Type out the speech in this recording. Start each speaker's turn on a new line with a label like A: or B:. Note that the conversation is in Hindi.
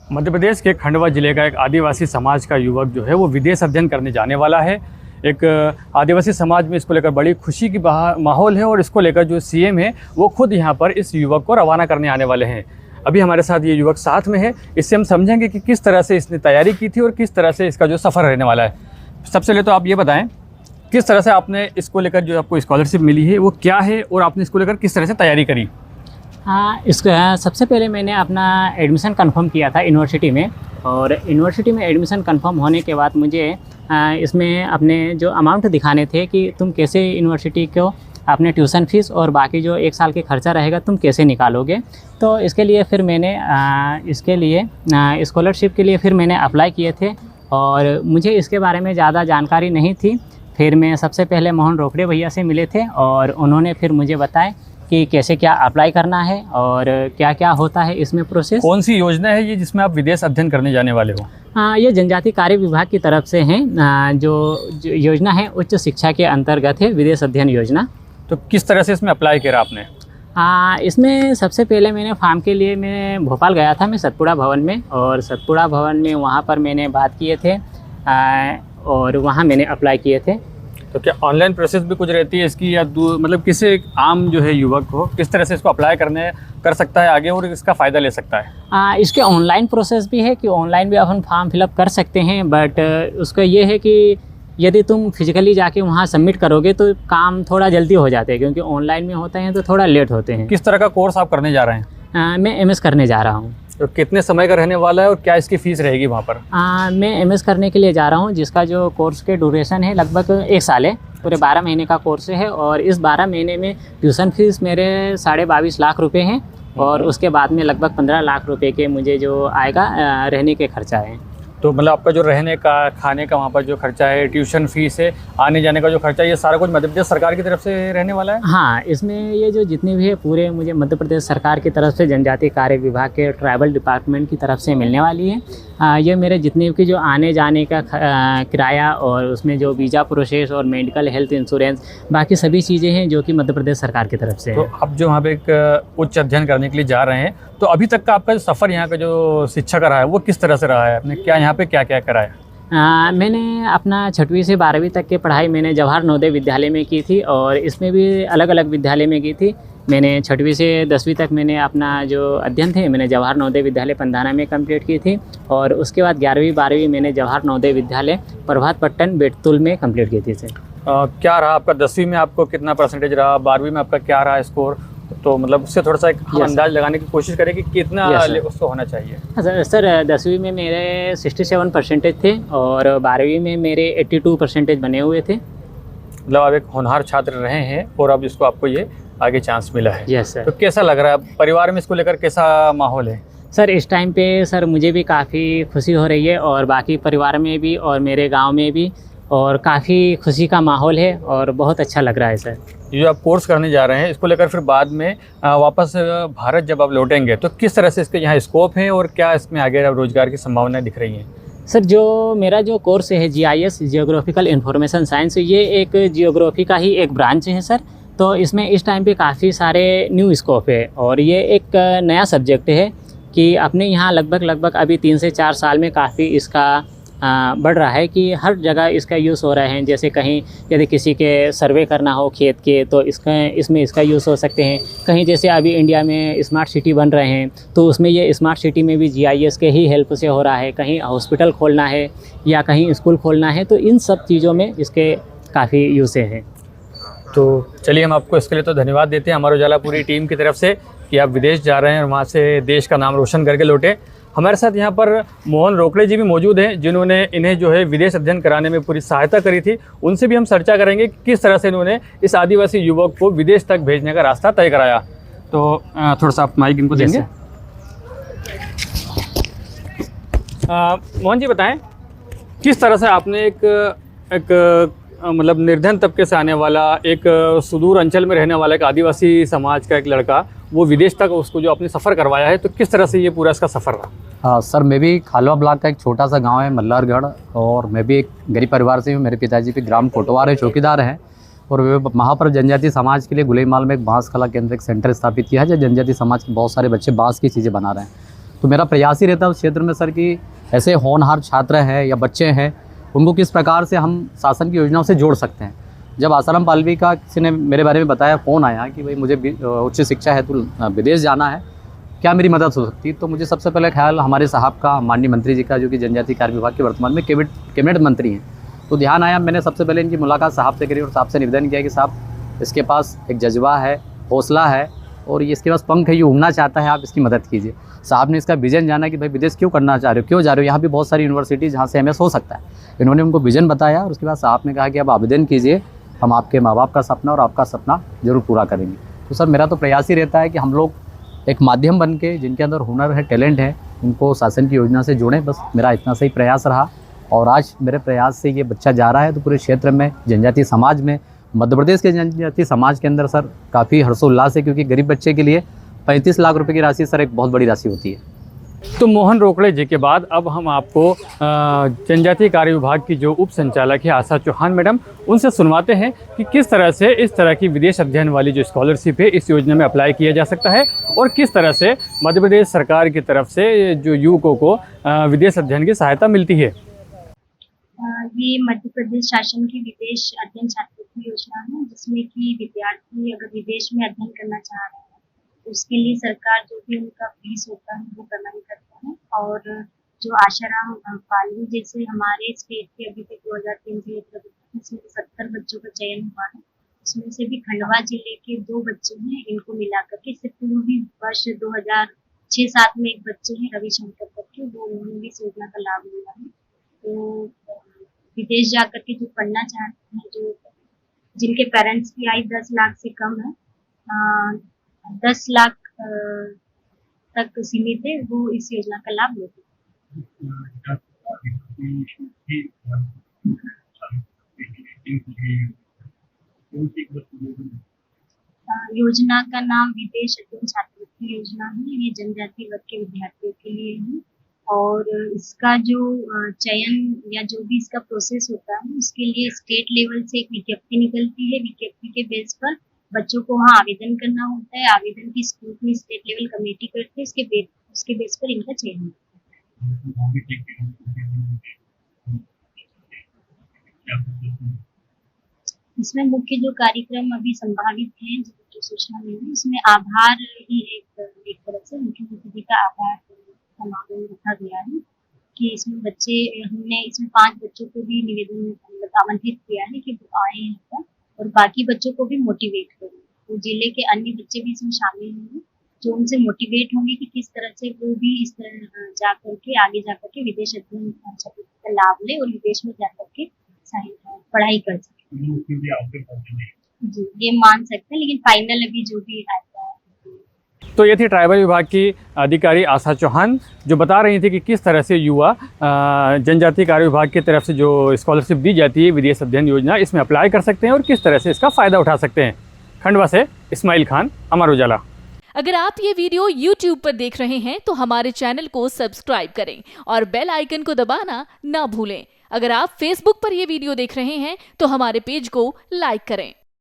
A: मध्य प्रदेश के खंडवा जिले का एक आदिवासी समाज का युवक जो है वो विदेश अध्ययन करने जाने वाला है। एक आदिवासी समाज में इसको लेकर बड़ी खुशी की माहौल है और इसको लेकर जो सीएम है वो खुद यहाँ पर इस युवक को रवाना करने आने वाले हैं। अभी हमारे साथ ये युवक साथ में है, इससे हम समझेंगे कि किस तरह से इसने तैयारी की थी और किस तरह से इसका जो सफ़र रहने वाला है। सबसे पहले तो आप ये बताएं किस तरह से आपने इसको लेकर जो आपको स्कॉलरशिप मिली है वो क्या है और आपने इसको लेकर किस तरह से तैयारी करी?
B: हाँ, सबसे पहले मैंने अपना एडमिशन कंफर्म किया था यूनिवर्सिटी में, और यूनिवर्सिटी में एडमिशन कंफर्म होने के बाद मुझे इसमें अपने जो अमाउंट दिखाने थे कि तुम कैसे यूनिवर्सिटी को अपने ट्यूशन फीस और बाकी जो 1 साल के खर्चा रहेगा तुम कैसे निकालोगे। तो इसके लिए फिर मैंने स्कॉलरशिप के लिए फिर मैंने अप्लाई किए थे और मुझे इसके बारे में ज़्यादा जानकारी नहीं थी। फिर मैं सबसे पहले मोहन रोकड़े भैया से मिले थे और उन्होंने फिर मुझे बताया कि कैसे क्या अप्लाई करना है और क्या क्या होता है इसमें प्रोसेस।
A: कौन सी योजना है ये जिसमें आप विदेश अध्ययन करने जाने वाले हो?
B: ये जनजाति कार्य विभाग की तरफ से है, जो योजना है उच्च शिक्षा के अंतर्गत है, विदेश अध्ययन योजना।
A: तो किस तरह से इसमें अप्लाई किया आपने?
B: इसमें सबसे पहले मैंने फॉर्म के लिए मैं भोपाल गया था, मैं सतपुड़ा भवन में, और सतपुड़ा भवन में वहाँ पर मैंने बात किए थे और वहाँ मैंने अप्लाई किए थे।
A: तो क्या ऑनलाइन प्रोसेस भी कुछ रहती है इसकी, या मतलब किसी आम जो है युवक हो किस तरह से इसको अप्लाई कर सकता है आगे और इसका फ़ायदा ले सकता है?
B: इसके ऑनलाइन प्रोसेस भी है कि ऑनलाइन भी अपन फॉर्म फिलअप कर सकते हैं, बट उसका ये है कि यदि तुम फिजिकली जाके वहाँ सबमिट करोगे तो काम थोड़ा जल्दी हो जाते हैं, क्योंकि ऑनलाइन में होते हैं तो थोड़ा लेट होते हैं।
A: किस तरह का कोर्स आप करने जा रहे हैं?
B: मैं MS करने जा रहा हूँ।
A: तो कितने समय का रहने वाला है और क्या इसकी फ़ीस रहेगी वहाँ पर?
B: मैं MS करने के लिए जा रहा हूँ, जिसका जो कोर्स के ड्यूरेशन है लगभग 1 साल है, पूरे 12 महीने का कोर्स है। और इस 12 महीने में ट्यूशन फीस मेरे 22.5 लाख रुपए हैं और उसके बाद में लगभग 15 लाख रुपए के मुझे जो आएगा रहने के खर्चा है।
A: तो मतलब आपका जो रहने का, खाने का वहाँ पर जो खर्चा है, ट्यूशन फीस है, आने जाने का जो खर्चा है, ये सारा कुछ मध्य प्रदेश सरकार की तरफ से रहने वाला है?
B: हाँ, इसमें ये जो जितने भी है पूरे मुझे मध्य प्रदेश सरकार की तरफ से जनजाति कार्य विभाग के ट्राइबल डिपार्टमेंट की तरफ से मिलने वाली है। ये मेरे जितने भी जो आने जाने का किराया और उसमें जो वीज़ा प्रोसेस और मेडिकल हेल्थ इंश्योरेंस बाकी सभी चीज़ें हैं जो कि मध्य प्रदेश सरकार की तरफ से है।
A: तो आप जो वहाँ पे एक उच्च अध्ययन करने के लिए जा रहे हैं, तो अभी तक का आपका जो सफ़र यहाँ का जो शिक्षा का रहा है वो किस तरह से रहा है? आपने क्या यहाँ पे क्या क्या कराया?
B: मैंने अपना 6वीं से 12वीं तक की पढ़ाई मैंने जवाहर नवोदय विद्यालय में की थी और इसमें भी अलग अलग विद्यालय में की थी। मैंने 6वीं से 10वीं तक मैंने अपना जो अध्ययन थे मैंने जवाहर नवोदय विद्यालय पंधाना में कंप्लीट की थी और उसके बाद 11वीं 12वीं मैंने जवाहर नवोदय विद्यालय प्रभात पट्टन बेटतुल में कंप्लीट की थी सर।
A: क्या रहा आपका 10वीं में, आपको कितना परसेंटेज रहा? 12वीं में आपका क्या रहा स्कोर? तो मतलब उससे थोड़ा सा एक अंदाज लगाने की कोशिश करें कि कितना उसको होना चाहिए।
B: सर 10वीं में मेरे 67% थे और 12वीं में मेरे 82% बने हुए थे।
A: मतलब आप एक होनहार छात्र रहे हैं और अब इसको आपको ये आगे चांस मिला है।
B: Yes sir.
A: तो कैसा लग रहा है, परिवार में इसको लेकर कैसा माहौल है?
B: सर इस टाइम पे सर मुझे भी काफ़ी खुशी हो रही है और बाकी परिवार में भी और मेरे गांव में भी, और काफ़ी खुशी का माहौल है और बहुत अच्छा लग रहा है सर।
A: ये जो आप कोर्स करने जा रहे हैं इसको लेकर फिर बाद में वापस भारत जब आप लौटेंगे तो किस तरह से इसके यहाँ स्कोप है और क्या इसमें आगे रोजगार की संभावनाएं दिख रही हैं?
B: सर जो मेरा जो कोर्स है GIS जियोग्राफिकल इंफॉर्मेशन साइंस, ये एक जियोग्राफी का ही एक ब्रांच है सर। तो इसमें इस टाइम पे काफ़ी सारे न्यू स्कोप है और ये एक नया सब्जेक्ट है कि अपने यहाँ लगभग अभी 3 से 4 साल में काफ़ी इसका बढ़ रहा है कि हर जगह इसका यूज़ हो रहा है। जैसे कहीं यदि किसी के सर्वे करना हो खेत के तो इसमें इसका यूज़ हो सकते हैं। कहीं जैसे अभी इंडिया में स्मार्ट सिटी बन रहे हैं तो उसमें ये स्मार्ट सिटी में भी GIS के ही हेल्प से हो रहा है। कहीं हॉस्पिटल खोलना है या कहीं स्कूल खोलना है तो इन सब चीज़ों में इसके काफ़ी यूज़ हैं।
A: तो चलिए हम आपको इसके लिए तो धन्यवाद देते हैं हमारे उजाला पूरी टीम की तरफ से कि आप विदेश जा रहे हैं और वहाँ से देश का नाम रोशन करके लौटे। हमारे साथ यहाँ पर मोहन रोकड़े जी भी मौजूद हैं जिन्होंने इन्हें जो है विदेश अध्ययन कराने में पूरी सहायता करी थी। उनसे भी हम चर्चा करेंगे कि किस तरह से इन्होंने इस आदिवासी युवक को विदेश तक भेजने का रास्ता तय कराया। तो थोड़ा सा आप माइक इनको देंगे। मोहन जी बताएं किस तरह से आपने एक मतलब निर्धन तबके से आने वाला एक सुदूर अंचल में रहने वाला एक आदिवासी समाज का एक लड़का वो विदेश तक उसको जो आपने सफ़र करवाया है, तो किस तरह से ये पूरा इसका सफ़र रहा?
C: हाँ सर, मैं भी खालवा ब्लॉक का एक छोटा सा गांव है मल्हारगढ़ और मैं भी एक गरीब परिवार से हूँ। मेरे पिताजी भी ग्राम कोटवार है, चौकीदार हैं और वे वहाँ पर जनजाति समाज के लिए गुलेमाल में एक बांस कला केंद्र एक सेंटर स्थापित किया है, जो जनजाति समाज के बहुत सारे बच्चे बांस की चीज़ें बना रहे हैं। तो मेरा प्रयास ही रहता है उस क्षेत्र में सर कि ऐसे होनहार छात्र हैं या बच्चे हैं, उनको किस प्रकार से हम शासन की योजनाओं से जोड़ सकते हैं। जब आसाराम पालवी का किसी ने मेरे बारे में बताया, फ़ोन आया कि भाई मुझे उच्च शिक्षा हेतु विदेश जाना है, क्या मेरी मदद हो सकती है, तो मुझे सबसे पहले ख्याल हमारे साहब का, माननीय मंत्री जी का, जो कि जनजातीय कार्य विभाग के वर्तमान में कैबिनेट मंत्री हैं, तो ध्यान आया। मैंने सबसे पहले इनकी मुलाकात साहब से करी और साहब से निवेदन किया कि साहब इसके पास एक जज्बा है, हौसला है और ये इसके पास पंख है, ये उड़ना चाहता है, आप इसकी मदद कीजिए। साहब ने इसका विज़न जाना कि भाई विदेश क्यों करना चाह रहे हो, क्यों जा रहे हो, यहाँ भी बहुत सारी यूनिवर्सिटी जहाँ से MS हो सकता है। इन्होंने उनको विज़न बताया और उसके बाद साहब ने कहा कि आप आवेदन कीजिए, हम आपके माँ बाप का सपना और आपका सपना ज़रूर पूरा करेंगे। तो सर मेरा तो प्रयास ही रहता है कि हम लोग एक माध्यम बन के, जिनके अंदर हुनर है, टैलेंट है, उनको शासन की योजना से जोड़ें। बस मेरा इतना सही प्रयास रहा और आज मेरे प्रयास से ये बच्चा जा रहा है तो पूरे क्षेत्र में, जनजातीय समाज में, मध्य प्रदेश के जनजातीय समाज के अंदर सर काफ़ी हर्षोल्लास है, क्योंकि गरीब बच्चे के लिए 35 लाख रुपए की राशि सर एक बहुत बड़ी राशि होती है।
A: तो मोहन रोकड़े जी के बाद अब हम आपको जनजातीय कार्य विभाग की जो उप संचालक है आशा चौहान मैडम, उनसे सुनवाते हैं कि किस तरह से इस तरह की विदेश अध्ययन वाली जो स्कॉलरशिप है इस योजना में अप्लाई किया जा सकता है और किस तरह से मध्य प्रदेश सरकार की तरफ से जो युवकों को विदेश अध्ययन की सहायता मिलती है।
D: ये मध्य प्रदेश शासन की विदेश अध्ययन छात्रवृत्ति योजना है, जिसमें कि विद्यार्थी अगर विदेश में अध्ययन करना चाह रहे हैं तो उसके लिए सरकार जो भी उनका फीस होता है वो प्रदान करता है। और जो आशाराम पालवी जैसे हमारे स्टेट के अभी तक 2003 से इसमें 70 बच्चों का चयन हुआ है, उसमें से भी खंडवा जिले के 2 बच्चे हैं, इनको मिलाकर के इससे पूर्व भी वर्ष 2006-07 में एक बच्चे हैं रविशंकर करके, वो उन्होंने भी इस योजना का लाभ लिया है। तो विदेश जाकर के जो पढ़ना चाहते हैं, जो जिनके पेरेंट्स की आय 10 लाख से कम है, 10 लाख तक सीमित है, वो इस योजना का लाभ लेते हैं। योजना का नाम विदेश अध्ययन छात्रवृत्ति योजना है। ये जनजातीय वर्ग के विद्यार्थियों के लिए है और इसका जो चयन या जो भी इसका प्रोसेस होता है, उसके लिए स्टेट लेवल से एक विज्ञप्ति निकलती है। विज्ञप्ति के बेस पर बच्चों को वहाँ आवेदन करना होता है। आवेदन की स्क्रूटनी स्टेट लेवल कमेटी करती है, उसके बेस पर इनका चयन होता है। इसमें मुख्य जो कार्यक्रम अभी संभावित हैं, जो सूचना मिली, उसमें आभार ही एक तरफ से मुख्यमंत्री का आभार समारोह रखा गया है कि इसमें हमने इसमें 5 बच्चों को भी निवेदन आमंत्रित किया है कि वो आए यहाँ पर और बाकी बच्चों को भी मोटिवेट करें। तो जिले के अन्य बच्चे भी इसमें शामिल होंगे, जो उनसे मोटिवेट होंगे कि किस तरह से वो भी इस तरह आगे जाकर के विदेश अध्ययन छात्रवृत्ति का लाभ ले और विदेश में जाकर के पढ़ाई कर सके। जी, ये मान सकते हैं, लेकिन फाइनल अभी जो भी आता है।
A: तो ये थी ट्राइबल विभाग की अधिकारी आशा चौहान, जो बता रही थी कि किस तरह से युवा जनजातीय कार्य विभाग की तरफ से जो स्कॉलरशिप दी जाती है विदेश अध्ययन योजना, इसमें अप्लाई कर सकते हैं और किस तरह से इसका फ़ायदा उठा सकते हैं। खंडवा से इस्माइल खान, अमर उजाला।
E: अगर आप ये वीडियो YouTube पर देख रहे हैं तो हमारे चैनल को सब्सक्राइब करें और बेल आइकन को दबाना ना भूलें। अगर आप Facebook पर ये वीडियो देख रहे हैं तो हमारे पेज को लाइक करें।